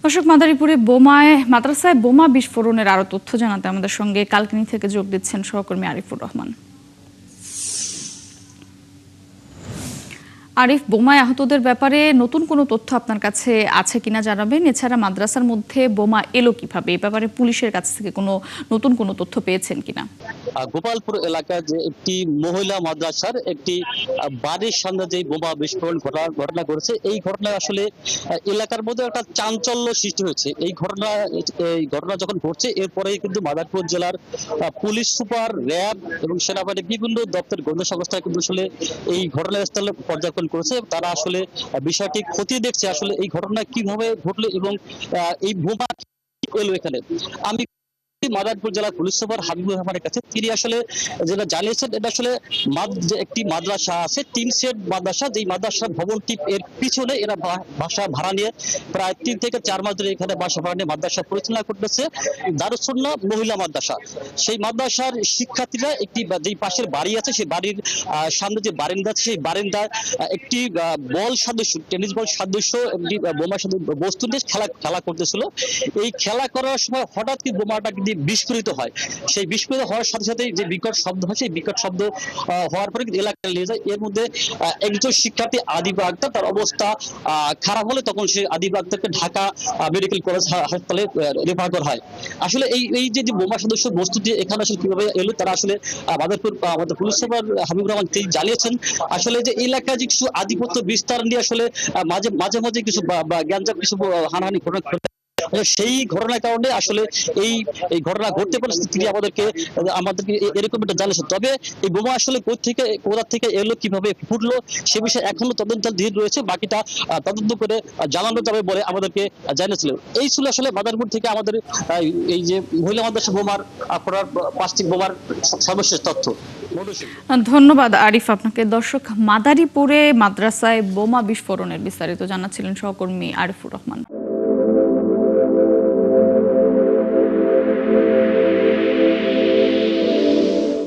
দর্শক, মাদ্রাসায় বোমা বিস্ফোরণের আরো তথ্য জানাতে আমাদের সঙ্গে কালকিনি থেকে যোগ দিচ্ছেন সহকর্মী আরিফুর রহমান। আরিফ, বোমায় আহতদের ব্যাপারে নতুন কোনো তথ্য আপনার কাছে আছে কিনা জানাবেন। এছাড়া মাদ্রাসার মধ্যে বোমা এলো কিভাবে, এই ব্যাপারে পুলিশের কাছ থেকে নতুন কোনো তথ্য পেয়েছেন কিনা? গোপালপুর এলাকায় যে একটি মহিলা মাদ্রাসার একটি বাড়ির সামনে যে বোমা বিস্ফোরণ ঘটনা ঘটেছে, এই ঘটনায় আসলে এলাকার মধ্যে একটা চাঞ্চল্য সৃষ্টি হয়েছে। এই ঘটনা যখন ঘটছে, এরপরেই কিন্তু মাদারীপুর জেলার পুলিশ সুপার, র্যাব এবং সেনাবাহিনী বিভিন্ন দপ্তর গোয়েন্দা সংস্থা কিন্তু আসলে এই ঘটনাস্থলে পর্যবেক্ষণ করেছে। তারা আসলে বিষয়টি খতিয়ে দেখছে আসলে এই ঘটনা কিভাবে ঘটলো এবং এই বোমা এলো এখানে। আমি মাদারীপুর জেলা পুলিশ সুপার হাবিবুর রহমানের কাছে, তিনি আসলে যেটা জানিয়েছেন, এটা আসলে যে একটি মাদ্রাসা আছে, 3 সেট মাদ্রাসা, যেই মাদ্রাসার ভবনটি এর পিছনে এরা বাসা ভাড়া নিয়ে প্রায় 3 থেকে 4 মাস ধরে এখানে বাসা ভাড়া নিয়ে মাদ্রাসা পরিচালনা করতেছে। দারুস সুন্নাহ মহিলা মাদ্রাসা, সেই মাদ্রাসার শিক্ষার্থীরা একটি যেই পাশের বাড়ি আছে, সেই বাড়ির সামনে যে বারান্দা আছে, সেই বারান্দায় একটি বল সদৃশ, টেনিস বল সদৃশ একটি বোমা সদৃশ বস্তু দিয়ে খেলা করতেছিল। এই খেলা করার সময় হঠাৎ কি বোমাটা কিন্তু বিস্ফোরিত হয়। সেই বিস্ফোরিত হওয়ার সাথে সাথে যে বিকট শব্দ হয়, সেই বিকট শব্দ হওয়ার পরে কিন্তু এলাকায় নিয়ে যায়। এর মধ্যে একজন শিক্ষার্থী আদিব আক্তার, তার অবস্থা খারাপ হলে তখন সে আদিব আক্তারকে ঢাকা মেডিকেল কলেজ হাসপাতালে রেফার করা হয়। আসলে এই যে বোমা সদস্য বস্তুটি এখানে আসলে কিভাবে এলো, তারা আসলে মাদারীপুর আমাদের পুলিশ সুপার হাবিবুর রহমান তিনি জানিয়েছেন আসলে যে এলাকায় যে কিছু আধিপত্য বিস্তার নিয়ে আসলে মাঝে মাঝে কিছু গ্যাঞ্জাম, কিছু হানাহানি ঘটনা, সেই ঘটনার কারণে আসলে এই ঘটনা ঘটতে পারে। তিনি আমাদেরকে এরকম একটা জানিয়েছেন। তবে এই বোমা আসলে কোথা থেকে এলো, কিভাবে ফুটলো, সে বিষয়ে এখনো তদন্তাধীন রয়েছে। বাকিটা তদন্ত করে জানানো যাবে বলে আমাদেরকে জানিয়েছিল। এই ছিল আসলে মাদারীপুর থেকে আমাদের এই যে মহিলা মাদ্রাসা বোমার পড়ার প্লাস্টিক বোমার সর্বশেষ তথ্য। ধন্যবাদ আরিফ আপনাকে। দর্শক, মাদারীপুরে মাদ্রাসায় বোমা বিস্ফোরণের বিস্তারিত জানাচ্ছিলেন সহকর্মী আরিফুর রহমান।